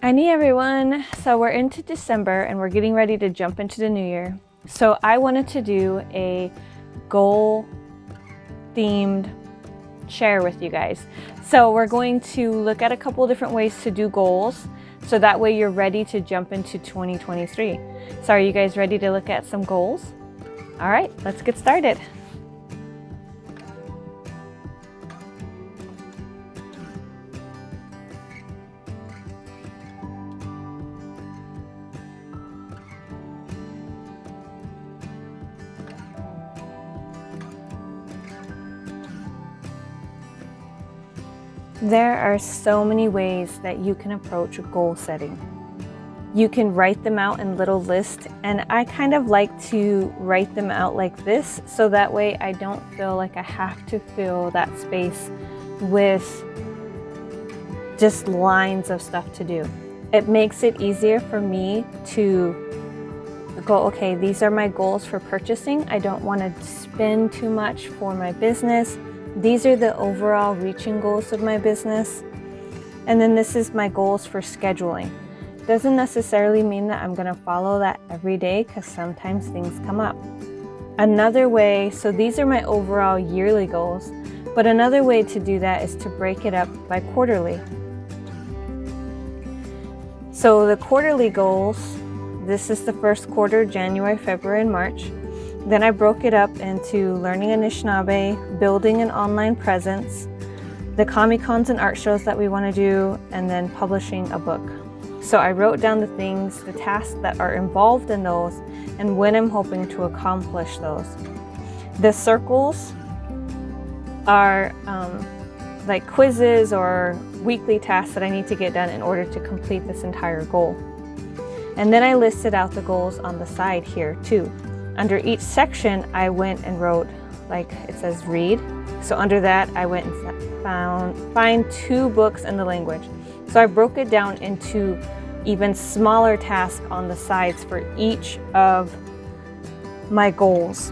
Hi everyone! So we're into December and we're getting ready to jump into the new year. So I wanted to do a goal themed share with you guys. So we're going to look at a couple different ways to do goals so that way you're ready to jump into 2023. So are you guys ready to look at some goals? All right, let's get started. There are so many ways that you can approach goal setting. You can write them out in little lists, and I kind of like to write them out like this so that way I don't feel like I have to fill that space with just lines of stuff to do. It makes it easier for me to go, okay, these are my goals for purchasing. I don't want to spend too much for my business. These are the overall reaching goals of my business. And then this is my goals for scheduling. Doesn't necessarily mean that I'm going to follow that every day because sometimes things come up. Another way, so these are my overall yearly goals, but another way to do that is to break it up by quarterly. So the quarterly goals, this is the first quarter, January, February, and March. Then I broke it up into learning Anishinaabe, building an online presence, the Comic-Cons and art shows that we want to do, and then publishing a book. So I wrote down the things, the tasks that are involved in those, and when I'm hoping to accomplish those. The circles are like quizzes or weekly tasks that I need to get done in order to complete this entire goal. And then I listed out the goals on the side here too. Under each section, I went and wrote, like it says, read. So under that, I went and find 2 books in the language. So I broke it down into even smaller tasks on the sides for each of my goals.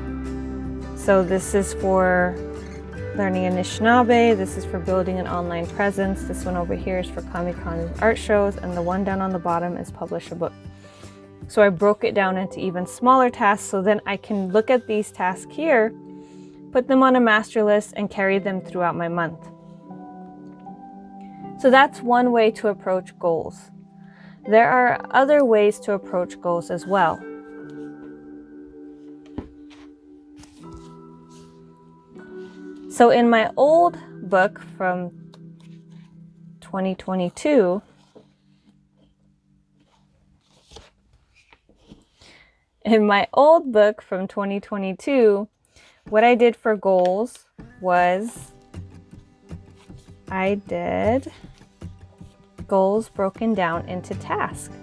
So this is for learning Anishinaabe, this is for building an online presence, this one over here is for Comic-Con and art shows, and the one down on the bottom is publish a book. So I broke it down into even smaller tasks so then I can look at these tasks here, put them on a master list, and carry them throughout my month. So that's one way to approach goals. There are other ways to approach goals as well. So in my old book from 2022, what I did for goals was I did goals broken down into tasks.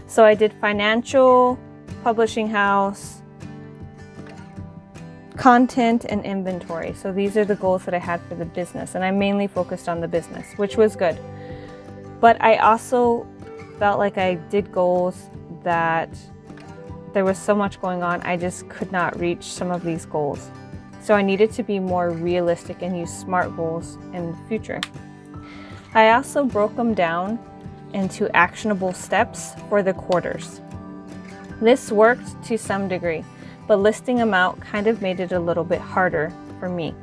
So I did financial, publishing house, content, and inventory. So these are the goals that I had for the business, and I mainly focused on the business, which was good. But I also felt like I did goals that there was so much going on, I just could not reach some of these goals. So I needed to be more realistic and use SMART goals in the future. I also broke them down into actionable steps for the quarters. This worked to some degree, but listing them out kind of made it a little bit harder for me.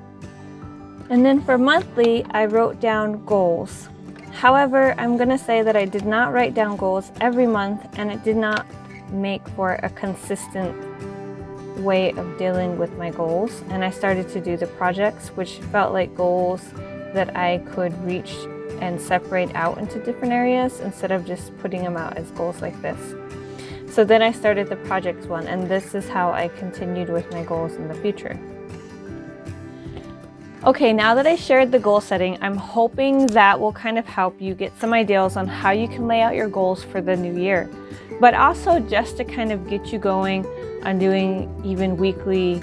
And then for monthly, I wrote down goals. However, I'm going to say that I did not write down goals every month, and it did not make for a consistent way of dealing with my goals. And I started to do the projects, which felt like goals that I could reach and separate out into different areas instead of just putting them out as goals like this. So then I started the projects one, and this is how I continued with my goals in the future. Okay, now that I shared the goal setting, I'm hoping that will kind of help you get some ideas on how you can lay out your goals for the new year, but also just to kind of get you going on doing even weekly,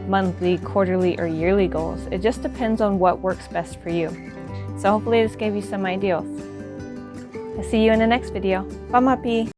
monthly, quarterly, or yearly goals. It just depends on what works best for you. So hopefully this gave you some ideas. I'll see you in the next video. Pamapi!